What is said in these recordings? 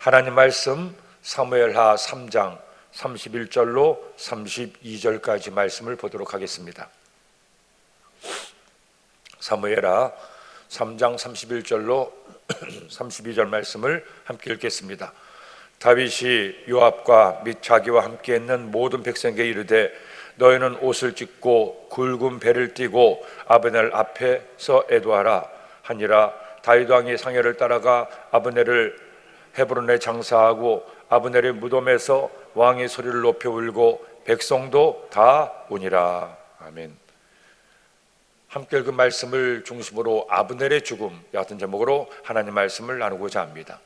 하나님 말씀 사무엘하 3장 31절로 32절까지 말씀을 보도록 하겠습니다. 사무엘하 3장 31절로 32절 말씀을 함께 읽겠습니다. 다윗이 요압과 및 자기와 함께 있는 모든 백성에게 이르되 너희는 옷을 찢고 굵은 배를 띠고 아브넬 앞에 서 애도하라 하니라. 다윗 왕이 상여를 따라가 아브넬을 헤브론에 장사하고 아브넬의 무덤에서 왕이 소리를 높여 울고 백성도 다 우니라. 아멘. 함께 읽은 말씀을 중심으로 아브넬의 죽음 같은 제목으로 하나님 말씀을 나누고자 합니다.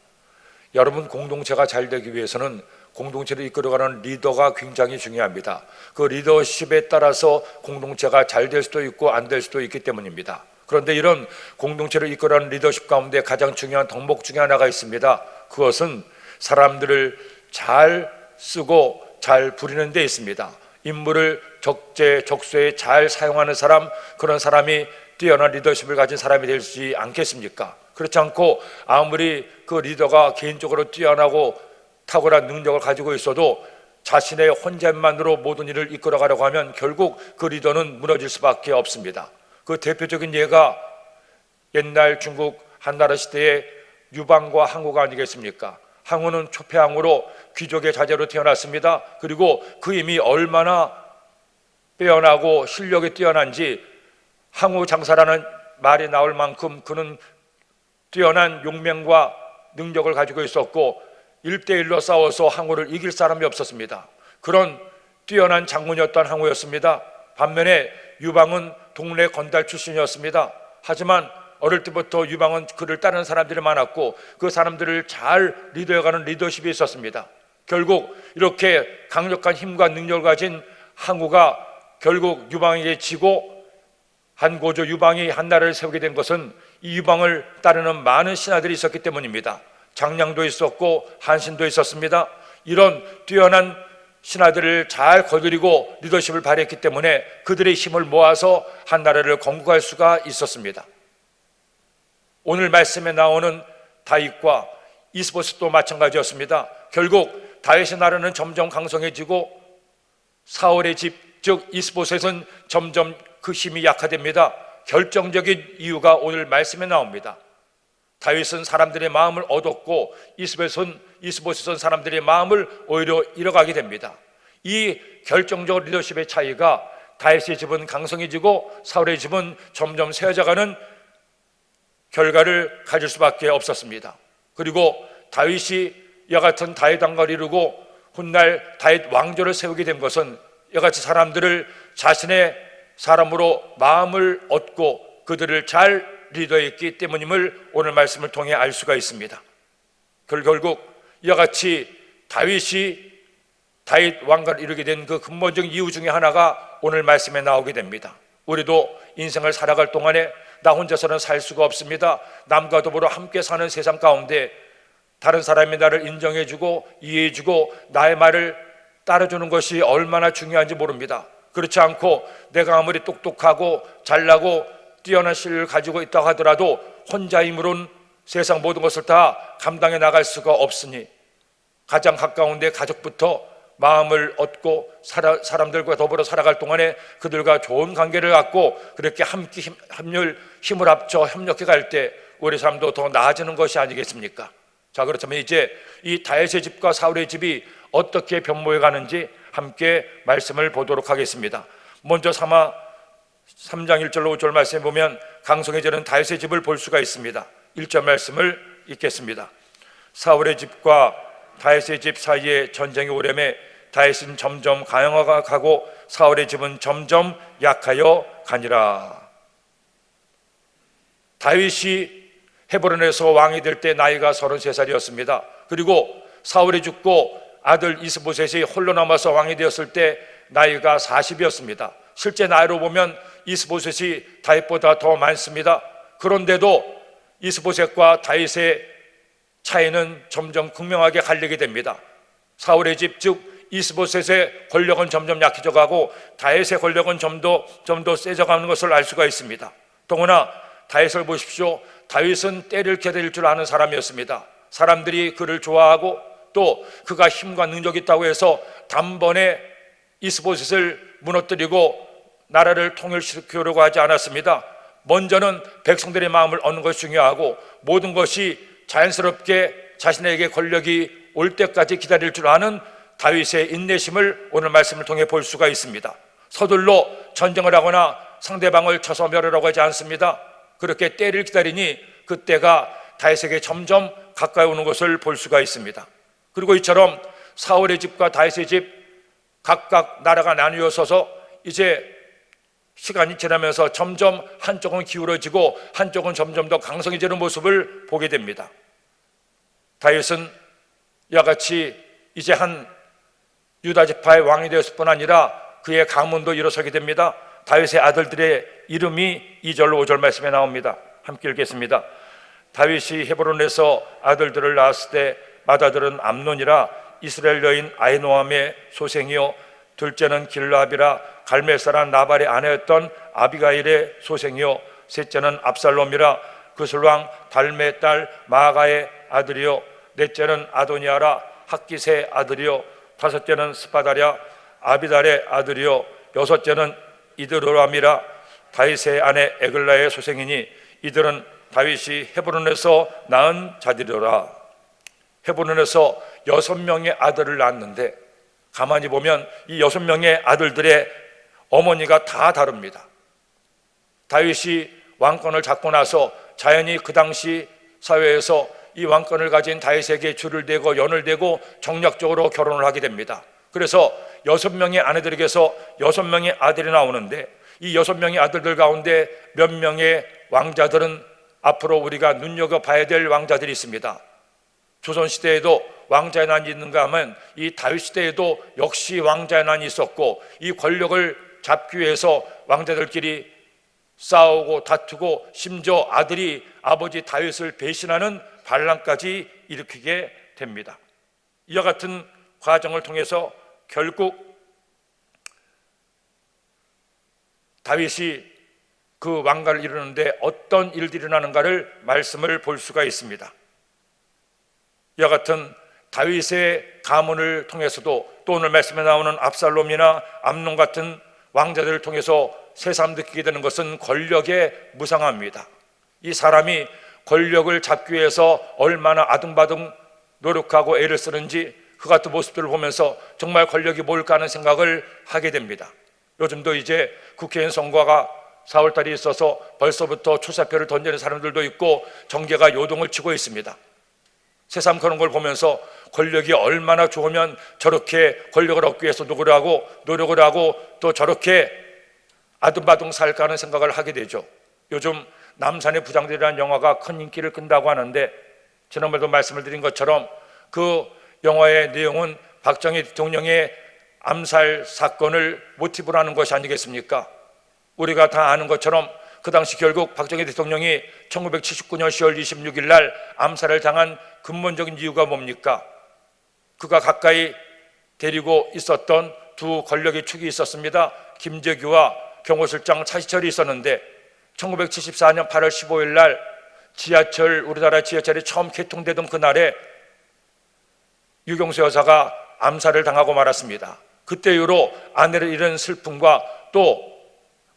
여러분, 공동체가 잘 되기 위해서는 공동체를 이끌어가는 리더가 굉장히 중요합니다. 그 리더십에 따라서 공동체가 잘 될 수도 있고 안 될 수도 있기 때문입니다. 그런데 이런 공동체를 이끌어가는 리더십 가운데 가장 중요한 덕목 중에 하나가 있습니다. 그것은 사람들을 잘 쓰고 잘 부리는 데 있습니다. 인물을 적재적소에 잘 사용하는 사람, 그런 사람이 뛰어난 리더십을 가진 사람이 되지 않겠습니까? 그렇지 않고 아무리 그 리더가 개인적으로 뛰어나고 탁월한 능력을 가지고 있어도 자신의 혼잣만으로 모든 일을 이끌어가려고 하면 결국 그 리더는 무너질 수밖에 없습니다. 그 대표적인 예가 옛날 중국 한나라 시대의 유방과 항우가 아니겠습니까? 항우는 초패항우로 귀족의 자제로 태어났습니다. 그리고 그 힘이 얼마나 빼어나고 실력이 뛰어난지 항우 장사라는 말이 나올 만큼 그는 뛰어난 용맹과 능력을 가지고 있었고 1대1로 싸워서 항우를 이길 사람이 없었습니다. 그런 뛰어난 장군이었던 항우였습니다. 반면에 유방은 동네 건달 출신이었습니다. 하지만 어릴 때부터 유방은 그를 따르는 사람들이 많았고 그 사람들을 잘 리더해가는 리더십이 있었습니다. 결국 이렇게 강력한 힘과 능력을 가진 항우가 결국 유방에게 지고 한고조 유방이 한나라를 세우게 된 것은 이 유방을 따르는 많은 신하들이 있었기 때문입니다. 장량도 있었고 한신도 있었습니다. 이런 뛰어난 신하들을 잘 거느리고 리더십을 발휘했기 때문에 그들의 힘을 모아서 한나라를 건국할 수가 있었습니다. 오늘 말씀에 나오는 다윗과 이스보셋도 마찬가지였습니다. 결국 다윗의 나라는 점점 강성해지고 사울의 집, 즉 이스보셋은 점점 그 힘이 약화됩니다. 결정적인 이유가 오늘 말씀에 나옵니다. 다윗은 사람들의 마음을 얻었고 이스보셋은 사람들의 마음을 오히려 잃어가게 됩니다. 이 결정적 리더십의 차이가 다윗의 집은 강성해지고 사울의 집은 점점 세워져가는 결과를 가질 수밖에 없었습니다. 그리고 다윗이 이와 같은 다윗 왕가를 이루고 훗날 다윗 왕조를 세우게 된 것은 이와 같이 사람들을 자신의 사람으로 마음을 얻고 그들을 잘 리더했기 때문임을 오늘 말씀을 통해 알 수가 있습니다. 결국 이와 같이 다윗이 다윗 왕가를 이루게 된 그 근본적인 이유 중에 하나가 오늘 말씀에 나오게 됩니다. 우리도 인생을 살아갈 동안에 나 혼자서는 살 수가 없습니다. 남과 더불어 함께 사는 세상 가운데 다른 사람이 나를 인정해주고 이해해주고 나의 말을 따라주는 것이 얼마나 중요한지 모릅니다. 그렇지 않고 내가 아무리 똑똑하고 잘나고 뛰어난 실력을 가지고 있다고 하더라도 혼자 힘으로는 세상 모든 것을 다 감당해 나갈 수가 없으니 가장 가까운 내 가족부터 마음을 얻고 사람들과 더불어 살아갈 동안에 그들과 좋은 관계를 갖고 그렇게 함께 힘을 합쳐 협력해 갈 때 우리 삶도 더 나아지는 것이 아니겠습니까? 자, 그렇다면 이제 이 다윗의 집과 사울의 집이 어떻게 변모해 가는지 함께 말씀을 보도록 하겠습니다. 먼저 3장 1절로 5절 말씀에 보면 강성해지는 다윗의 집을 볼 수가 있습니다. 1절 말씀을 읽겠습니다. 사울의 집과 다윗의 집 사이에 전쟁이 오려매 다윗은 점점 강화가 가고 사울의 집은 점점 약하여 가니라. 다윗이 헤브론에서 왕이 될 때 나이가 33살이었습니다. 그리고 사울이 죽고 아들 이스보셋이 홀로 남아서 왕이 되었을 때 나이가 40이었습니다. 실제 나이로 보면 이스보셋이 다윗보다 더 많습니다. 그런데도 이스보셋과 다윗의 차이는 점점 극명하게 갈리게 됩니다. 사울의 집, 즉 이스보셋의 권력은 점점 약해져 가고 다윗의 권력은 좀 더 세져가는 것을 알 수가 있습니다. 더구나 다윗을 보십시오. 다윗은 때를 기다릴 줄 아는 사람이었습니다. 사람들이 그를 좋아하고 또 그가 힘과 능력이 있다고 해서 단번에 이스보셋을 무너뜨리고 나라를 통일시키려고 하지 않았습니다. 먼저는 백성들의 마음을 얻는 것이 중요하고 모든 것이 자연스럽게 자신에게 권력이 올 때까지 기다릴 줄 아는 다윗의 인내심을 오늘 말씀을 통해 볼 수가 있습니다. 서둘러 전쟁을 하거나 상대방을 쳐서 멸하라고 하지 않습니다. 그렇게 때를 기다리니 그 때가 다윗에게 점점 가까이 오는 것을 볼 수가 있습니다. 그리고 이처럼 사울의 집과 다윗의 집 각각 나라가 나뉘어 서서 이제 시간이 지나면서 점점 한쪽은 기울어지고 한쪽은 점점 더 강성해지는 모습을 보게 됩니다. 다윗은 이와 같이 이제 한 유다 지파의 왕이 되었을 뿐 아니라 그의 가문도 일어서게 됩니다. 다윗의 아들들의 이름이 2절 5절 말씀에 나옵니다. 함께 읽겠습니다. 다윗이 헤브론에서 아들들을 낳았을 때 맏아들은 암논이라 이스라엘 여인 아히노암의 소생이요 둘째는 길라압이라 갈멜 사람 나발의 아내였던 아비가일의 소생이요 셋째는 압살롬이라 그술왕 달메의 딸 마아가의 아들이요 넷째는 아도니아라 학기세의 아들이요 다섯째는 스바다랴 아비달의 아들이요 여섯째는 이드로람이라 다윗의 아내 에글라의 소생이니 이들은 다윗이 헤브론에서 낳은 자들이라. 헤브론에서 6명의 아들을 낳았는데 가만히 보면 이 6명의 아들들의 어머니가 다 다릅니다. 다윗이 왕권을 잡고 나서 자연히 그 당시 사회에서 이 왕권을 가진 다윗에게 줄을 대고 연을 대고 정략적으로 결혼을 하게 됩니다. 그래서 6명의 아내들에게서 6명의 아들이 나오는데 이 6명의 아들들 가운데 몇 명의 왕자들은 앞으로 우리가 눈여겨봐야 될 왕자들이 있습니다. 조선시대에도 왕자의 난이 있는가 하면 이 다윗시대에도 역시 왕자의 난이 있었고 이 권력을 잡기 위해서 왕자들끼리 싸우고 다투고 심지어 아들이 아버지 다윗을 배신하는 반란까지 일으키게 됩니다. 이와 같은 과정을 통해서 결국 다윗이 그 왕가를 이루는데 어떤 일들이 일어나는가를 말씀을 볼 수가 있습니다. 이와 같은 다윗의 가문을 통해서도 또 오늘 말씀에 나오는 압살롬이나 암논 같은 왕자들을 통해서 새삼 느끼게 되는 것은 권력의 무상함입니다. 이 사람이 권력을 잡기 위해서 얼마나 아둥바둥 노력하고 애를 쓰는지 그 같은 모습들을 보면서 정말 권력이 뭘까 하는 생각을 하게 됩니다. 요즘도 이제 국회의원 선거가 4월달이 있어서 벌써부터 출사표를 던지는 사람들도 있고 정계가 요동을 치고 있습니다. 새삼 그런 걸 보면서 권력이 얼마나 좋으면 저렇게 권력을 얻기 위해서 노력을 하고 또 저렇게 아둥바둥 살까 하는 생각을 하게 되죠. 요즘 남산의 부장들이라는 영화가 큰 인기를 끈다고 하는데 지난번에도 말씀을 드린 것처럼 그 영화의 내용은 박정희 대통령의 암살 사건을 모티브로 하는 것이 아니겠습니까? 우리가 다 아는 것처럼 그 당시 결국 박정희 대통령이 1979년 10월 26일 날 암살을 당한 근본적인 이유가 뭡니까? 그가 가까이 데리고 있었던 두 권력의 축이 있었습니다. 김재규와 경호실장 차시철이 있었는데 1974년 8월 15일 날 우리나라 지하철이 처음 개통되던 그날에 유경수 여사가 암살을 당하고 말았습니다. 그때 이후로 아내를 잃은 슬픔과 또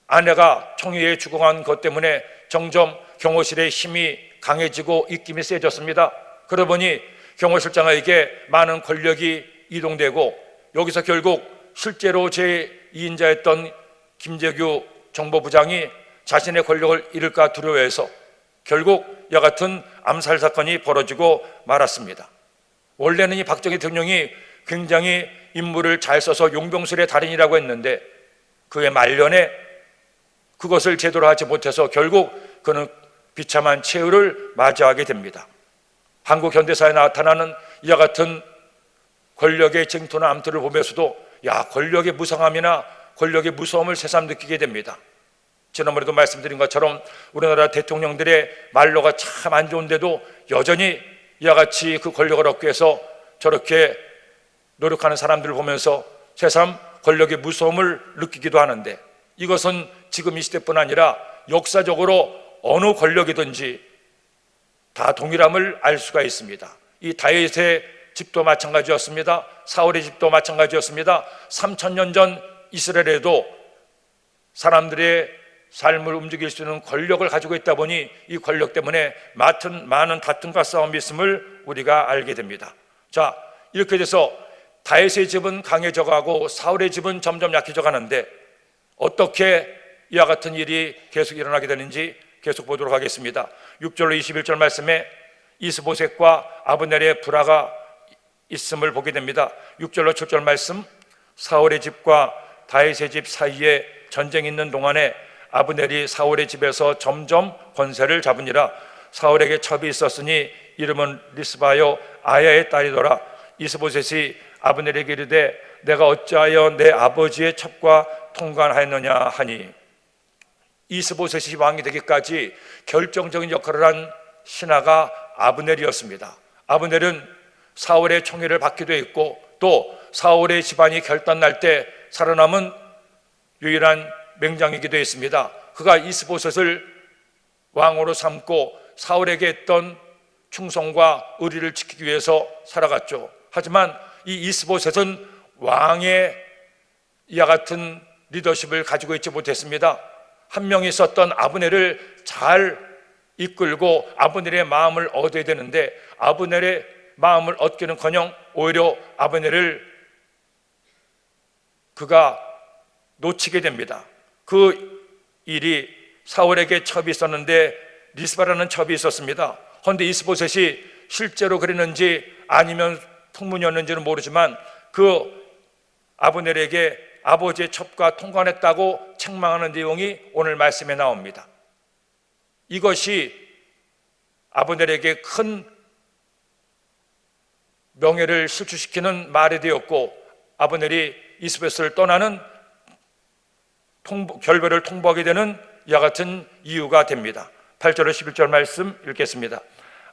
아내가 총위에 죽어간 것 때문에 점점 경호실의 힘이 강해지고 입김이 세졌습니다. 그러다 보니 경호실장에게 많은 권력이 이동되고 여기서 결국 실제로 제2인자였던 김재규 정보부장이 자신의 권력을 잃을까 두려워해서 결국 이와 같은 암살 사건이 벌어지고 말았습니다. 원래는 이 박정희 대통령이 굉장히 인물을 잘 써서 용병술의 달인이라고 했는데 그의 말년에 그것을 제대로 하지 못해서 결국 그는 비참한 최후를 맞이하게 됩니다. 한국 현대사에 나타나는 이와 같은 권력의 쟁투나 암투를 보면서도 권력의 무상함이나 권력의 무서움을 새삼 느끼게 됩니다. 지난번에도 말씀드린 것처럼 우리나라 대통령들의 말로가 참 안 좋은데도 여전히 이와 같이 그 권력을 얻기 위해서 저렇게 노력하는 사람들을 보면서 새삼 권력의 무서움을 느끼기도 하는데 이것은 지금 이 시대뿐 아니라 역사적으로 어느 권력이든지 다 동일함을 알 수가 있습니다. 이 다윗의 집도 마찬가지였습니다. 사울의 집도 마찬가지였습니다. 3000년 전 이스라엘에도 사람들의 삶을 움직일 수 있는 권력을 가지고 있다 보니 이 권력 때문에 많은 다툼과 싸움이 있음을 우리가 알게 됩니다. 자, 이렇게 돼서 다윗의 집은 강해져 가고 사울의 집은 점점 약해져 가는데 어떻게 이와 같은 일이 계속 일어나게 되는지 계속 보도록 하겠습니다. 6절로 21절 말씀에 이스보셋과 아브넬의 불화가 있음을 보게 됩니다. 6절로 7절 말씀, 사울의 집과 다윗의 집 사이에 전쟁이 있는 동안에 아브넬이 사울의 집에서 점점 권세를 잡으니라. 사울에게 첩이 있었으니 이름은 리스바요 아야의 딸이더라. 이스보셋이 아브넬에게 이르되 내가 어찌하여 내 아버지의 첩과 통관하였느냐 하니, 이스보셋이 왕이 되기까지 결정적인 역할을 한 신하가 아브넬이었습니다. 아브넬은 사울의 총애를 받기도 했고 또 사울의 집안이 결단날 때 살아남은 유일한 맹장이기도 했습니다. 그가 이스보셋을 왕으로 삼고 사울에게 했던 충성과 의리를 지키기 위해서 살아갔죠. 하지만 이 이스보셋은 왕의 이와 같은 리더십을 가지고 있지 못했습니다. 한 명이 있었던 아브넬을 잘 이끌고 아브넬의 마음을 얻어야 되는데 아브넬의 마음을 얻기는커녕 오히려 아브넬을 그가 놓치게 됩니다. 그 일이 사울에게 첩이 있었는데 리스바라는 첩이 있었습니다. 그런데 이스보셋이 실제로 그랬는지 아니면 풍문이었는지는 모르지만 그 아브넬에게 아버지의 첩과 통관했다고 책망하는 내용이 오늘 말씀에 나옵니다. 이것이 아브넬에게 큰 명예를 실추시키는 말이 되었고 아브넬이 이스보셋을 떠나는 결별을 통보하게 되는 이와 같은 이유가 됩니다. 8절로 11절 말씀 읽겠습니다.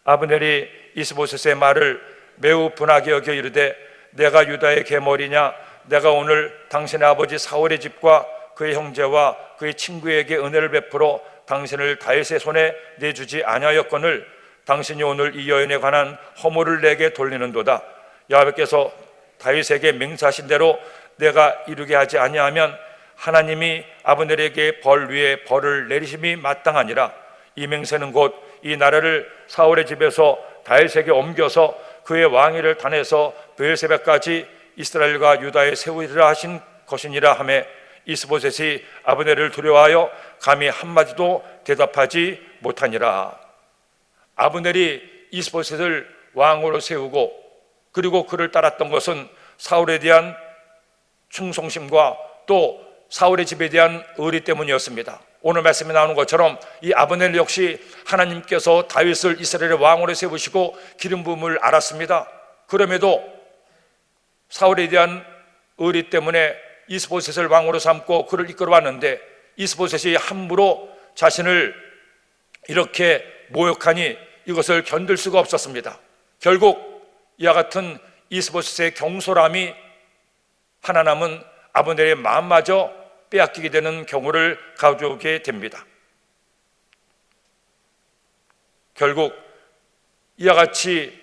아브넬이 이스보셋의 말을 매우 분하게 여겨 이르되 내가 유다의 계머리냐, 내가 오늘 당신의 아버지 사울의 집과 그의 형제와 그의 친구에게 은혜를 베풀어 당신을 다윗의 손에 내주지 아니하였거늘 당신이 오늘 이 여인에 관한 허물을 내게 돌리는도다. 여호와께서 다윗에게 맹세하신 대로 내가 이루게 하지 아니하면 하나님이 아브넬에게 벌 위에 벌을 내리심이 마땅하니라. 이 맹세는 곧 이 나라를 사울의 집에서 다윗에게 옮겨서 그의 왕위를 단해서 브엘세바까지 이스라엘과 유다에 세우리라 하신 것이니라 하매 이스보셋이 아브넬을 두려워하여 감히 한마디도 대답하지 못하니라. 아브넬이 이스보셋을 왕으로 세우고 그리고 그를 따랐던 것은 사울에 대한 충성심과 또 사울의 집에 대한 의리 때문이었습니다. 오늘 말씀에 나오는 것처럼 이 아브넬 역시 하나님께서 다윗을 이스라엘의 왕으로 세우시고 기름 부음을 알았습니다. 그럼에도 사울에 대한 의리 때문에 이스보셋을 왕으로 삼고 그를 이끌어 왔는데 이스보셋이 함부로 자신을 이렇게 모욕하니 이것을 견딜 수가 없었습니다. 결국 이와 같은 이스보셋의 경솔함이 하나 남은 아브넬의 마음마저 빼앗기게 되는 경우를 가져오게 됩니다. 결국 이와 같이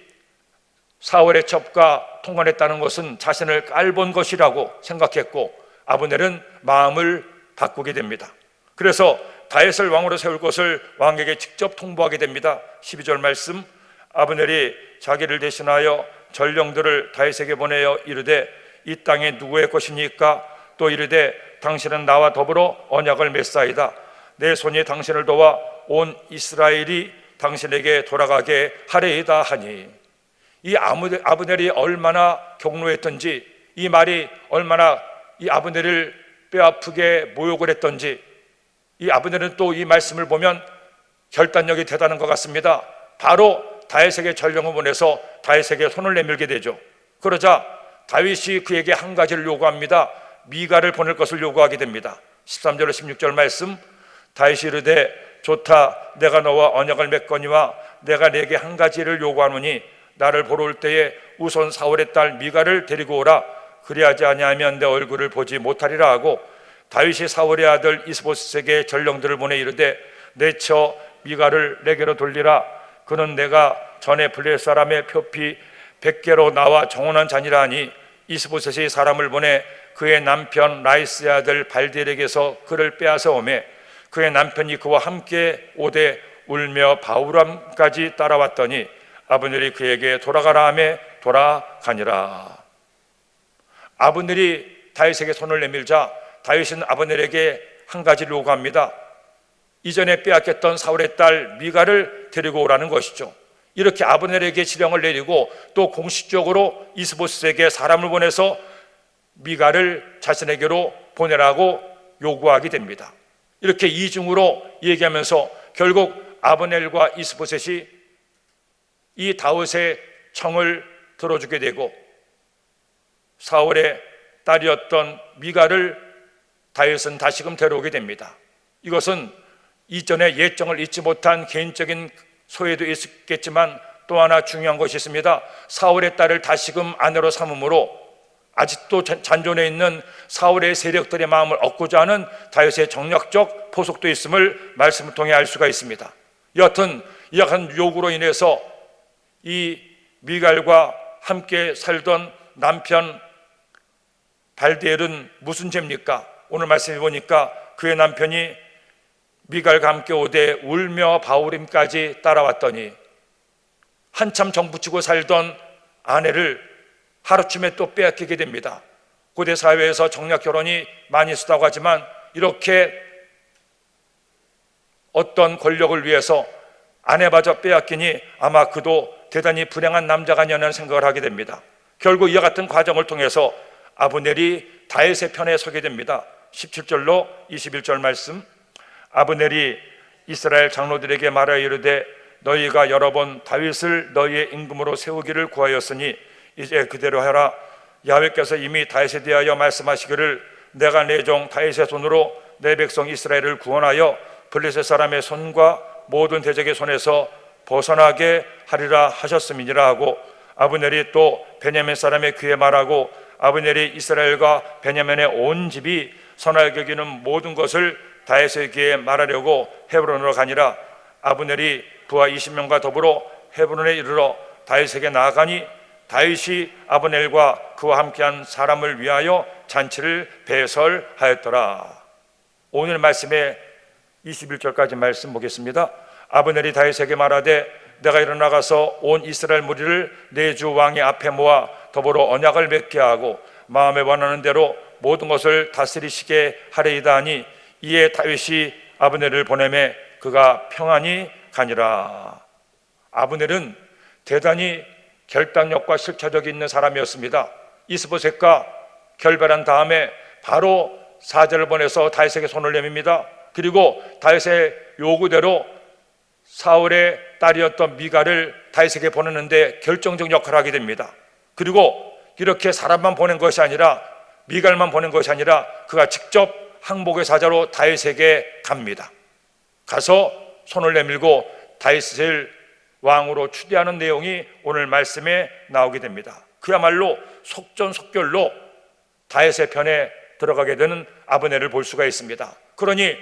사울의 첩과 통관했다는 것은 자신을 깔본 것이라고 생각했고 아브넬은 마음을 바꾸게 됩니다. 그래서 다윗을 왕으로 세울 것을 왕에게 직접 통보하게 됩니다. 12절 말씀, 아브넬이 자기를 대신하여 전령들을 다윗에게 보내어 이르되 이 땅에 누구의 것입니까? 또 이르되 당신은 나와 더불어 언약을 맺사이다. 내 손이 당신을 도와 온 이스라엘이 당신에게 돌아가게 하리이다 하니, 이 아브넬이 얼마나 격노했던지, 이 말이 얼마나 이 아브넬을 뼈아프게 모욕을 했던지, 이 아브넬은 또 이 말씀을 보면 결단력이 대단한 것 같습니다. 바로 다윗에게 전령을 보내서 다윗에게 손을 내밀게 되죠. 그러자 다윗이 그에게 한 가지를 요구합니다. 미가를 보낼 것을 요구하게 됩니다. 13절로 16절 말씀, 다윗이 이르되 좋다, 내가 너와 언약을 맺거니와 내가 내게 한 가지를 요구하노니 나를 보러 올 때에 우선 사울의 딸 미가를 데리고 오라. 그리하지 아니하면 내 얼굴을 보지 못하리라 하고, 다윗이 사울의 아들 이스보셋에게 전령들을 보내 이르되 내 처 미가를 내게로 돌리라. 그는 내가 전에 블레셋 사람의 표피 100개로 나와 정원한 자니라 하니 이스보셋이 사람을 보내 그의 남편 라이스의 아들 발디엘에게서 그를 빼앗아 오매 그의 남편이 그와 함께 오되 울며 바후람까지 따라왔더니 아브넬이 그에게 돌아가라 하매 돌아가니라. 아브넬이 다윗에게 손을 내밀자 다윗은 아브넬에게 한 가지를 요구합니다. 이전에 빼앗겼던 사울의 딸 미갈을 데리고 오라는 것이죠. 이렇게 아브넬에게 지령을 내리고 또 공식적으로 이스보셋에게 사람을 보내서 미갈을 자신에게로 보내라고 요구하게 됩니다. 이렇게 이중으로 얘기하면서 결국 아브넬과 이스보셋이 이 다윗의 청을 들어주게 되고 사울의 딸이었던 미갈을 다윗은 다시금 데려오게 됩니다. 이것은 이전에 예정을 잊지 못한 개인적인 소외도 있었겠지만 또 하나 중요한 것이 있습니다. 사울의 딸을 다시금 아내로 삼음으로 아직도 잔존해 있는 사울의 세력들의 마음을 얻고자 하는 다윗의 정략적 포석도 있음을 말씀을 통해 알 수가 있습니다. 여하튼 이 약한 요구로 인해서 이 미갈과 함께 살던 남편 발디엘은 무슨 죄입니까? 오늘 말씀해 보니까 그의 남편이 미갈과 함께 오되 울며 바후림까지 따라왔더니 한참 정붙이고 살던 아내를 하루쯤에 또 빼앗기게 됩니다. 고대 사회에서 정략 결혼이 많이 있었다고 하지만 이렇게 어떤 권력을 위해서 아내마저 빼앗기니 아마 그도 대단히 불행한 남자가 아니냐는 생각을 하게 됩니다. 결국 이와 같은 과정을 통해서 아브넬이 다윗의 편에 서게 됩니다. 17절로 21절 말씀. 아브넬이 이스라엘 장로들에게 말하여 이르되 너희가 여러 번 다윗을 너희의 임금으로 세우기를 구하였으니 이제 그대로 하라. 야훼께서 이미 다윗에 대하여 말씀하시기를 내가 내 종 다윗의 손으로 내 백성 이스라엘을 구원하여 블레셋 사람의 손과 모든 대적의 손에서 벗어나게 하리라 하셨음이니라 하고 아브넬이 또 베냐민 사람의 귀에 말하고 아브넬이 이스라엘과 베냐민의 온 집이 선하게 여기는 모든 것을 다윗의 귀에 말하려고 헤브론으로 가니라. 아브넬이 부하 20명과 더불어 헤브론에 이르러 다윗에게 나아가니 다윗이 아브넬과 그와 함께한 사람을 위하여 잔치를 배설하였더라. 오늘 말씀의 21절까지 말씀 보겠습니다. 아브넬이 다윗에게 말하되 내가 일어나가서 온 이스라엘 무리를 내 주 왕의 앞에 모아 더불어 언약을 맺게 하고 마음에 원하는 대로 모든 것을 다스리시게 하리이다 하니 이에 다윗이 아브넬을 보내매 그가 평안히 가니라. 아브넬은 대단히 결단력과 실체력이 있는 사람이었습니다. 이스보셋과 결별한 다음에 바로 사절을 보내서 다윗에게 손을 내밉니다. 그리고 다윗의 요구대로 사울의 딸이었던 미갈을 다윗에게 보내는데 결정적 역할을 하게 됩니다. 그리고 이렇게 사람만 보낸 것이 아니라 미갈만 보낸 것이 아니라 그가 직접 항복의 사자로 다윗에게 갑니다. 가서 손을 내밀고 다윗을 왕으로 추대하는 내용이 오늘 말씀에 나오게 됩니다. 그야말로 속전속결로 다윗의 편에 들어가게 되는 아브넬을 볼 수가 있습니다. 그러니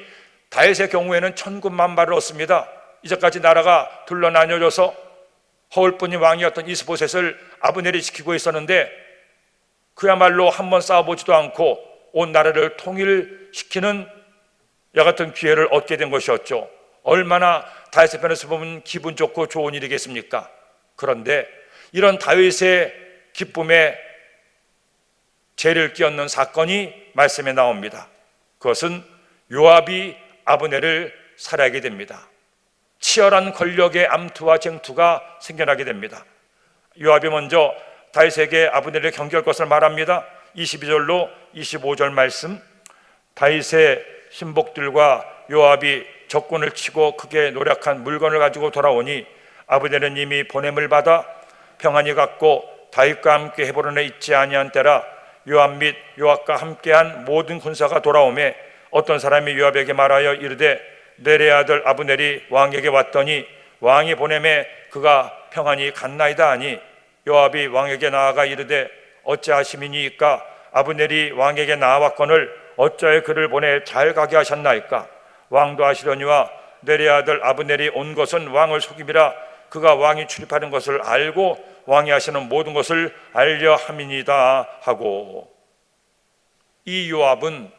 다윗의 경우에는 천군만마를 얻습니다. 이제까지 나라가 둘러 나뉘어져서 허울뿐인 왕이었던 이스보셋을 아브넬이 지키고 있었는데 그야말로 한번 싸워보지도 않고 온 나라를 통일시키는 야 같은 기회를 얻게 된 것이었죠. 얼마나 다윗의 편에서 보면 기분 좋고 좋은 일이겠습니까? 그런데 이런 다윗의 기쁨에 죄를 끼얹는 사건이 말씀에 나옵니다. 그것은 요압이 아브넬을 살해하게 됩니다. 치열한 권력의 암투와 쟁투가 생겨나게 됩니다. 요압이 먼저 다윗에게 아브넬을 경계할 것을 말합니다. 22절로 25절 말씀. 다윗의 신복들과 요압이 적군을 치고 크게 노력한 물건을 가지고 돌아오니 아브넬은 이미 보냄을 받아 평안히 갔고 다윗과 함께 헤브론에 있지 아니한 때라. 요압 및 요압과 함께한 모든 군사가 돌아오매 어떤 사람이 요압에게 말하여 이르되 넬의 아들 아브넬이 왕에게 왔더니 왕이 보냄에 그가 평안히 갔나이다 하니 요압이 왕에게 나아가 이르되 어찌하심이니이까? 아브넬이 왕에게 나아왔거늘 어찌하여 그를 보내 잘 가게 하셨나이까? 왕도 하시려니와 넬의 아들 아브넬이 온 것은 왕을 속임이라. 그가 왕이 출입하는 것을 알고 왕이 하시는 모든 것을 알려 함이니이다 하고. 이 요압은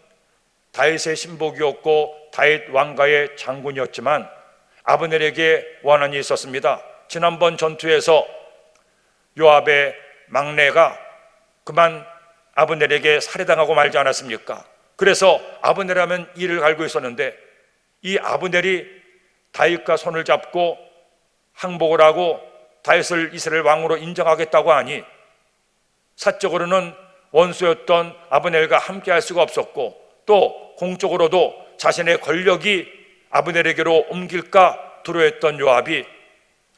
다윗의 신복이었고 다윗 왕가의 장군이었지만 아브넬에게 원한이 있었습니다. 지난번 전투에서 요압의 막내가 그만 아브넬에게 살해당하고 말지 않았습니까? 그래서 아브넬하면 이를 갈고 있었는데 이 아브넬이 다윗과 손을 잡고 항복을 하고 다윗을 이스라엘 왕으로 인정하겠다고 하니 사적으로는 원수였던 아브넬과 함께 할 수가 없었고 또 공적으로도 자신의 권력이 아브넬에게로 옮길까 두려워했던 요압이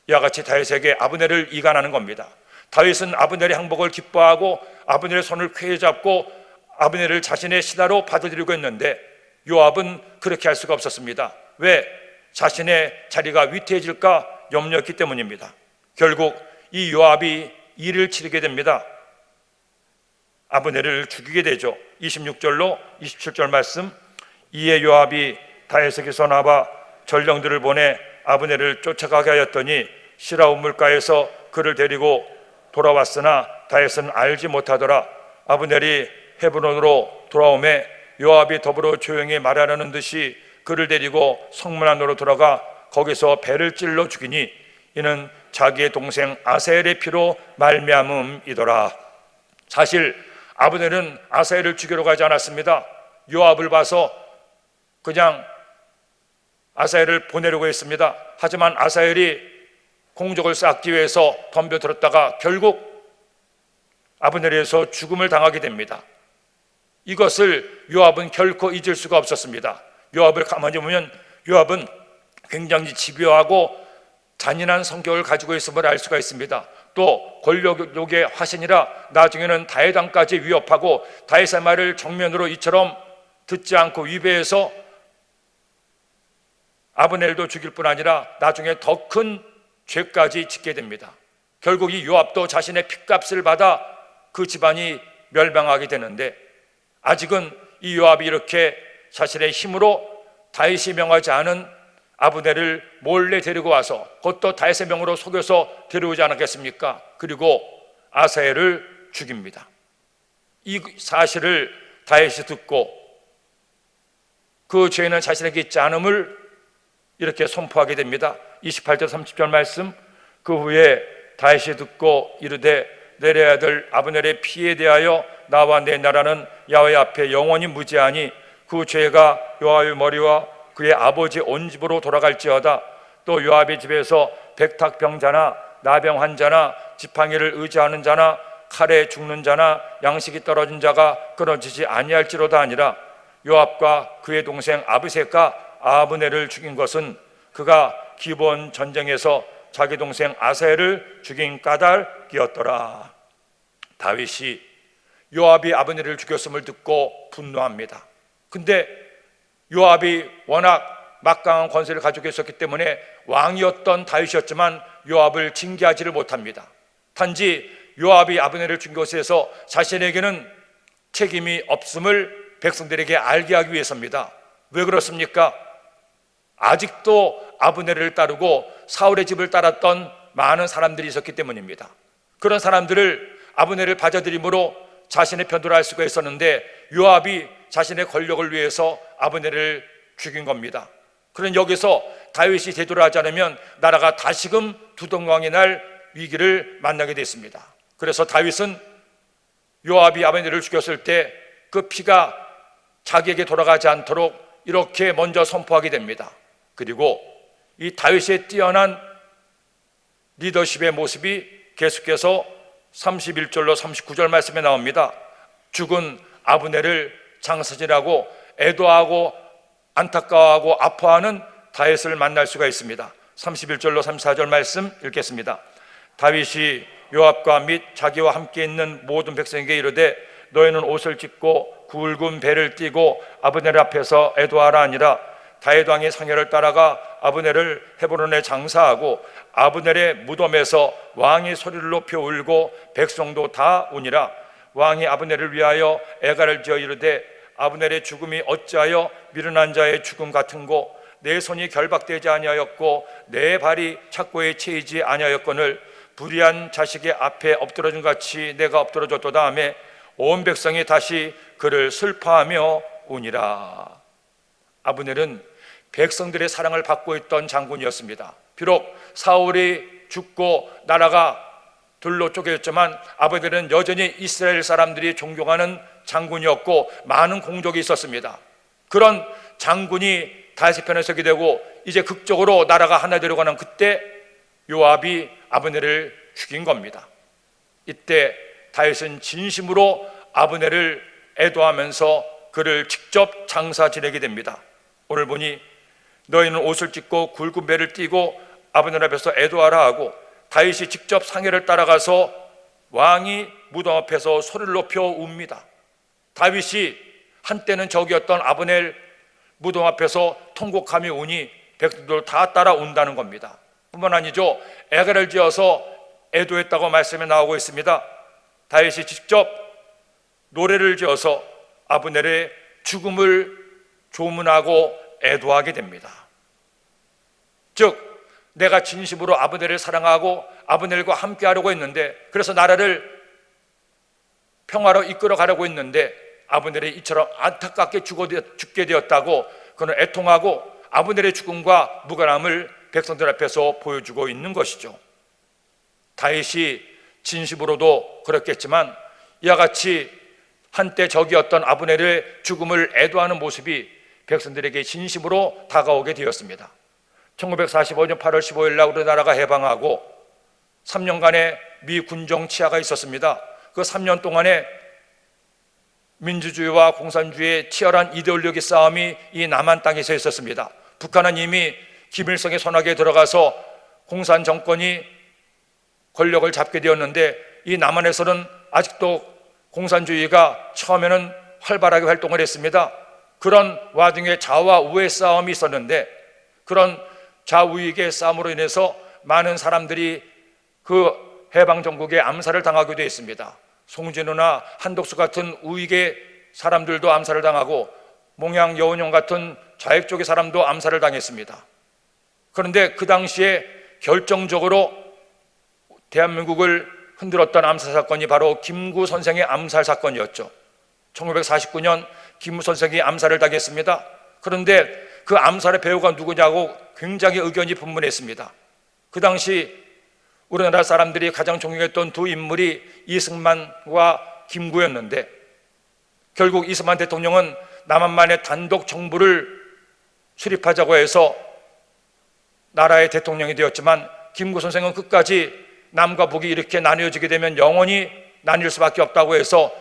이와 같이 다윗에게 아브넬을 이간하는 겁니다. 다윗은 아브넬의 항복을 기뻐하고 아브넬의 손을 쾌히 잡고 아브넬을 자신의 신하로 받아들이고 했는데 요압은 그렇게 할 수가 없었습니다. 왜? 자신의 자리가 위태해질까 염려했기 때문입니다. 결국 이 요압이 일을 치르게 됩니다. 아브넬을 죽이게 되죠. 26절로 27절 말씀. 이에 요압이 다윗에게서 나와 전령들을 보내 아브넬을 쫓아가게 하였더니 시라 우물가에서 그를 데리고 돌아왔으나 다윗은 알지 못하더라. 아브넬이 헤브론으로 돌아오매 요압이 더불어 조용히 말하려는 듯이 그를 데리고 성문 안으로 들어가 거기서 배를 찔러 죽이니 이는 자기의 동생 아사엘의 피로 말미암음이더라. 사실 아브넬은 아사엘을 죽이러 가지 않았습니다. 요압을 봐서 그냥 아사엘을 보내려고 했습니다. 하지만 아사엘이 공적을 쌓기 위해서 덤벼들었다가 결국 아브넬에서 죽음을 당하게 됩니다. 이것을 요압은 결코 잊을 수가 없었습니다. 요압을 가만히 보면 요압은 굉장히 집요하고 잔인한 성격을 가지고 있음을 알 수가 있습니다. 또 권력욕의 화신이라 나중에는 다윗 왕까지 위협하고 다윗의 말을 정면으로 이처럼 듣지 않고 위배해서 아브넬도 죽일 뿐 아니라 나중에 더 큰 죄까지 짓게 됩니다. 결국 이 요압도 자신의 핏값을 받아 그 집안이 멸망하게 되는데 아직은 이 요압이 이렇게 자신의 힘으로 다윗이 명하지 않은 아브넬을 몰래 데리고 와서 그것도 다윗의 명으로 속여서 데려오지 않았겠습니까? 그리고 아사엘을 죽입니다. 이 사실을 다윗이 듣고 그 죄는 자신에게 있지 않음을 이렇게 선포하게 됩니다. 28절 30절 말씀. 그 후에 다윗이 듣고 이르되 내래 아들 아브넬의 피에 대하여 나와 내 나라는 야훼 앞에 영원히 무죄하니 그 죄가 요압의 머리와 그의 아버지 온 집으로 돌아갈지어다. 또 요압의 집에서 백탁병자나 나병 환자나 지팡이를 의지하는 자나 칼에 죽는 자나 양식이 떨어진 자가 끊어지지 아니할지로다 아니라 요압과 그의 동생 아비새가 아브넬을 죽인 것은 그가 기본 전쟁에서 자기 동생 아사엘을 죽인 까닭이었더라. 다윗이 요압이 아브넬을 죽였음을 듣고 분노합니다. 근데 요압이 워낙 막강한 권세를 가지고 있었기 때문에 왕이었던 다윗이었지만 요압을 징계하지를 못합니다. 단지 요압이 아브넬을 죽인 것에서 자신에게는 책임이 없음을 백성들에게 알게 하기 위해서입니다. 왜 그렇습니까? 아직도 아브넬을 따르고 사울의 집을 따랐던 많은 사람들이 있었기 때문입니다. 그런 사람들을 아브넬을 받아들임으로 자신의 편도로 할 수가 있었는데 요압이 자신의 권력을 위해서 아브넬을 죽인 겁니다. 그런 여기서 다윗이 되돌아가지 않으면 나라가 다시금 두동강이 날 위기를 만나게 됐습니다. 그래서 다윗은 요압이 아브넬을 죽였을 때 그 피가 자기에게 돌아가지 않도록 이렇게 먼저 선포하게 됩니다. 그리고 이 다윗의 뛰어난 리더십의 모습이 계속해서 31절로 39절 말씀에 나옵니다. 죽은 아브넬을 장사질하고 애도하고 안타까워하고 아파하는 다윗을 만날 수가 있습니다. 31절로 34절 말씀 읽겠습니다. 다윗이 요압과 및 자기와 함께 있는 모든 백성에게 이르되 너희는 옷을 찢고 굵은 배를 띠고 아브넬 앞에서 애도하라 아니라 다윗 왕이 상여를 따라가 아브넬을 헤브론에 장사하고 아브넬의 무덤에서 왕이 소리를 높여 울고 백성도 다 우니라. 왕이 아브넬을 위하여 애가를 지어 이르되 아브넬의 죽음이 어찌하여 미련한 자의 죽음 같은고 내 손이 결박되지 아니하였고 내 발이 착고에 채이지 아니하였거늘 불의한 자식의 앞에 엎드러진 같이 내가 엎드러졌도다 하매 온 백성이 다시 그를 슬퍼하며 우니라. 아브넬은 백성들의 사랑을 받고 있던 장군이었습니다. 비록 사울이 죽고 나라가 둘로 쪼개졌지만 아브넬은 여전히 이스라엘 사람들이 존경하는 장군이었고 많은 공적이 있었습니다. 그런 장군이 다윗의 편에 서게 되고 이제 극적으로 나라가 하나 되려고 하는 그때 요압이 아브넬을 죽인 겁니다. 이때 다윗은 진심으로 아브넬을 애도하면서 그를 직접 장사 지내게 됩니다. 오늘 보니 너희는 옷을 찢고 굵은 배를 띠고 아브넬 앞에서 애도하라 하고 다윗이 직접 상해를 따라가서 왕이 무덤 앞에서 소리를 높여 웁니다. 다윗이 한때는 적이었던 아브넬 무덤 앞에서 통곡하며 우니 백성들 다 따라 운다는 겁니다. 뿐만 아니죠, 애가를 지어서 애도했다고 말씀에 나오고 있습니다. 다윗이 직접 노래를 지어서 아브넬의 죽음을 조문하고 애도하게 됩니다. 즉 내가 진심으로 아브넬을 사랑하고 아브넬과 함께 하려고 했는데, 그래서 나라를 평화로 이끌어 가려고 했는데 아브넬이 이처럼 안타깝게 죽게 되었다고 그는 애통하고 아브넬의 죽음과 무관함을 백성들 앞에서 보여주고 있는 것이죠. 다윗이 진심으로도 그렇겠지만 이와 같이 한때 적이었던 아브넬의 죽음을 애도하는 모습이 백성들에게 진심으로 다가오게 되었습니다. 1945년 8월 15일 날 우리나라가 해방하고 3년간의 미 군정 치하가 있었습니다. 그 3년 동안에 민주주의와 공산주의의 치열한 이데올로기 싸움이 이 남한 땅에서 있었습니다. 북한은 이미 김일성의 손아귀에 들어가서 공산 정권이 권력을 잡게 되었는데 이 남한에서는 아직도 공산주의가 처음에는 활발하게 활동을 했습니다. 그런 와중에 좌와 우의 싸움이 있었는데 그런 좌우익의 싸움으로 인해서 많은 사람들이 그 해방정국의 암살을 당하기도 했습니다. 송진우나 한덕수 같은 우익의 사람들도 암살을 당하고 몽양 여운형 같은 좌익 쪽의 사람도 암살을 당했습니다. 그런데 그 당시에 결정적으로 대한민국을 흔들었던 암살 사건이 바로 김구 선생의 암살 사건이었죠. 1949년 김구 선생이 암살을 당했습니다. 그런데 그 암살의 배후가 누구냐고 굉장히 의견이 분분했습니다. 그 당시 우리나라 사람들이 가장 존경했던 두 인물이 이승만과 김구였는데 결국 이승만 대통령은 남한만의 단독 정부를 수립하자고 해서 나라의 대통령이 되었지만 김구 선생은 끝까지 남과 북이 이렇게 나뉘어지게 되면 영원히 나뉠 수밖에 없다고 해서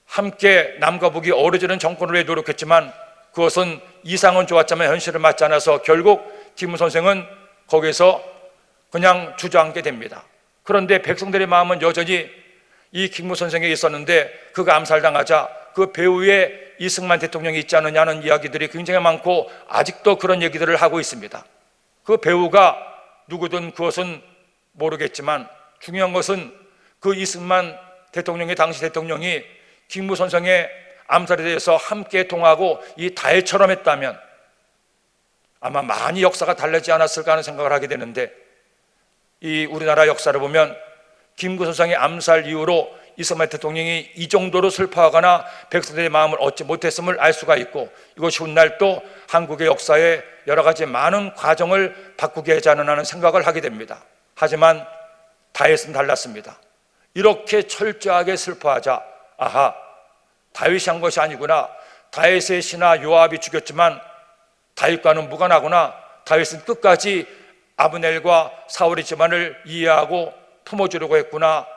함께 남과 북이 어우러지는 정권을 위해 노력했지만 그것은 이상은 좋았지만 현실을 맞지 않아서 결국 김구 선생은 거기서 그냥 주저앉게 됩니다. 그런데 백성들의 마음은 여전히 이 김구 선생에 있었는데 그가 암살당하자 그 배후에 이승만 대통령이 있지 않느냐는 이야기들이 굉장히 많고 아직도 그런 얘기들을 하고 있습니다. 그 배후가 누구든 그것은 모르겠지만 중요한 것은 그 이승만 대통령이 당시 대통령이 김구 선생의 암살에 대해서 함께 동하고 이 다혜처럼 했다면 아마 많이 역사가 달라지지 않았을까 하는 생각을 하게 되는데 이 우리나라 역사를 보면 김구 선생의 암살 이후로 이승만 대통령이 이 정도로 슬퍼하거나 백성들의 마음을 얻지 못했음을 알 수가 있고 이것이 훗날 또 한국의 역사에 여러 가지 많은 과정을 바꾸게 하지 않으나 하는 생각을 하게 됩니다. 하지만 다윗은 달랐습니다. 이렇게 철저하게 슬퍼하자 아하, 다윗이 한 것이 아니구나. 다윗의 신하 요압이 죽였지만 다윗과는 무관하구나. 다윗은 끝까지 아브넬과 사울의 집안을 이해하고 품어주려고 했구나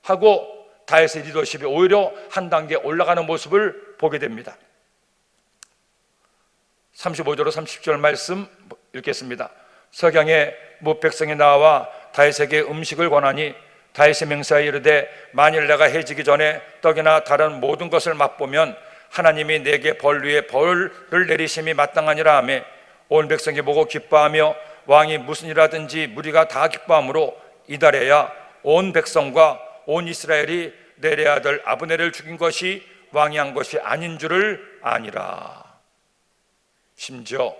하고 다윗의 리더십이 오히려 한 단계 올라가는 모습을 보게 됩니다. 35절로 30절 말씀 읽겠습니다. 석양에 뭇 백성이 나와 다윗에게 음식을 권하니 다윗의 맹세하여 이르되 만일 내가 해지기 전에 떡이나 다른 모든 것을 맛보면 하나님이 내게 벌 위에 벌을 내리심이 마땅하니라 하며 온 백성이 보고 기뻐하며 왕이 무슨 일하든지 무리가 다 기뻐하므로 이달에야 온 백성과 온 이스라엘이 넬의 아들 아브넬을 죽인 것이 왕이 한 것이 아닌 줄을 아니라. 심지어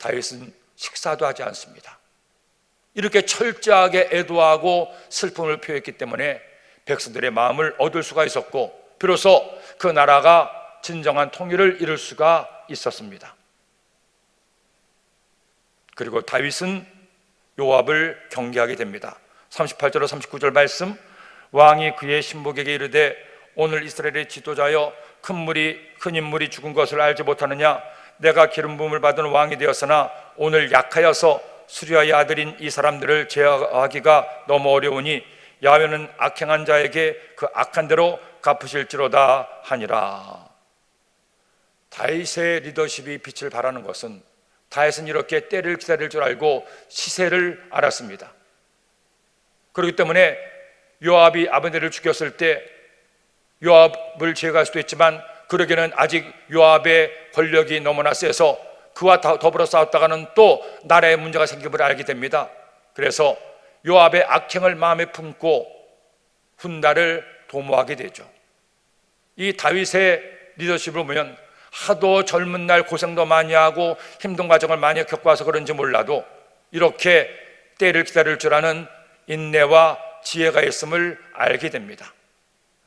다윗은 식사도 하지 않습니다. 이렇게 철저하게 애도하고 슬픔을 표했기 때문에 백성들의 마음을 얻을 수가 있었고, 비로소 그 나라가 진정한 통일을 이룰 수가 있었습니다. 그리고 다윗은 요압을 경계하게 됩니다. 38절로 39절 말씀, 왕이 그의 신복에게 이르되 오늘 이스라엘의 지도자여 큰 인물이 죽은 것을 알지 못하느냐? 내가 기름 부음을 받은 왕이 되었으나 오늘 약하여서 수리아의 아들인 이 사람들을 제어하기가 너무 어려우니 야훼는 악행한 자에게 그 악한 대로 갚으실지로다 하니라. 다윗의 리더십이 빛을 발하는 것은 다윗은 이렇게 때를 기다릴 줄 알고 시세를 알았습니다. 그렇기 때문에 요압이 아브넬을 죽였을 때 요압을 제거할 수도 있지만, 그러기에는 아직 요압의 권력이 너무나 세서 그와 더불어 싸웠다가는 또 나라에 문제가 생김을 알게 됩니다. 그래서 요압의 악행을 마음에 품고 훗날을 도모하게 되죠. 이 다윗의 리더십을 보면 하도 젊은 날 고생도 많이 하고 힘든 과정을 많이 겪어와서 그런지 몰라도 이렇게 때를 기다릴 줄 아는 인내와 지혜가 있음을 알게 됩니다.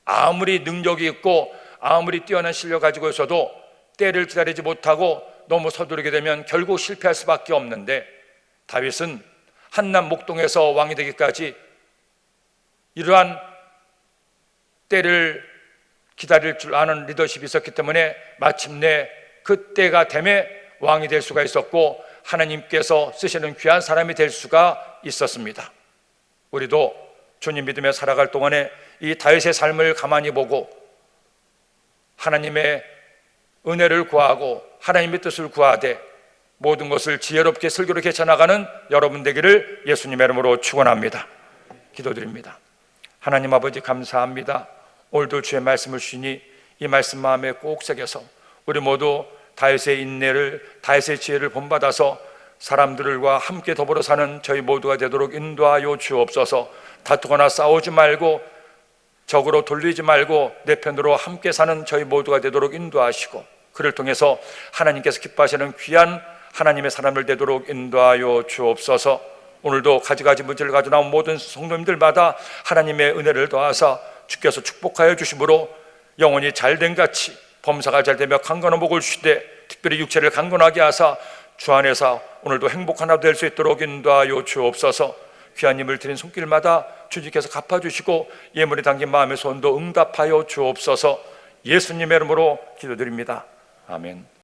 아무리 능력이 있고 아무리 뛰어난 실력 가지고 있어도 때를 기다리지 못하고 너무 서두르게 되면 결국 실패할 수밖에 없는데, 다윗은 한남 목동에서 왕이 되기까지 이러한 때를 기다릴 줄 아는 리더십이 있었기 때문에 마침내 그 때가 되매 왕이 될 수가 있었고 하나님께서 쓰시는 귀한 사람이 될 수가 있었습니다. 우리도 주님 믿으며 살아갈 동안에 이 다윗의 삶을 가만히 보고 하나님의 은혜를 구하고 하나님의 뜻을 구하되 모든 것을 지혜롭게 슬기롭게 해쳐나가는 여러분 되기를 예수님의 이름으로 축원합니다. 기도드립니다. 하나님 아버지, 감사합니다. 오늘도 주의 말씀을 주시니 이 말씀 마음에 꼭 새겨서 우리 모두 다윗의 인내를, 다윗의 지혜를 본받아서 사람들과 함께 더불어 사는 저희 모두가 되도록 인도하여 주옵소서. 다투거나 싸우지 말고 적으로 돌리지 말고 내 편으로 함께 사는 저희 모두가 되도록 인도하시고, 그를 통해서 하나님께서 기뻐하시는 귀한 하나님의 사람을 되도록 인도하여 주옵소서. 오늘도 가지가지 문제를 가지고 나온 모든 성도님들마다 하나님의 은혜를 더하사 주께서 축복하여 주심으로 영혼이 잘된 같이 범사가 잘되며 강건한 복을 주시되 특별히 육체를 강건하게 하사 주 안에서 오늘도 행복한 하루 될 수 있도록 인도하여 주옵소서. 귀한 힘을 드린 손길마다 주님께서 갚아주시고 예물에 담긴 마음의 소원도 응답하여 주옵소서. 예수님의 이름으로 기도드립니다. 아멘.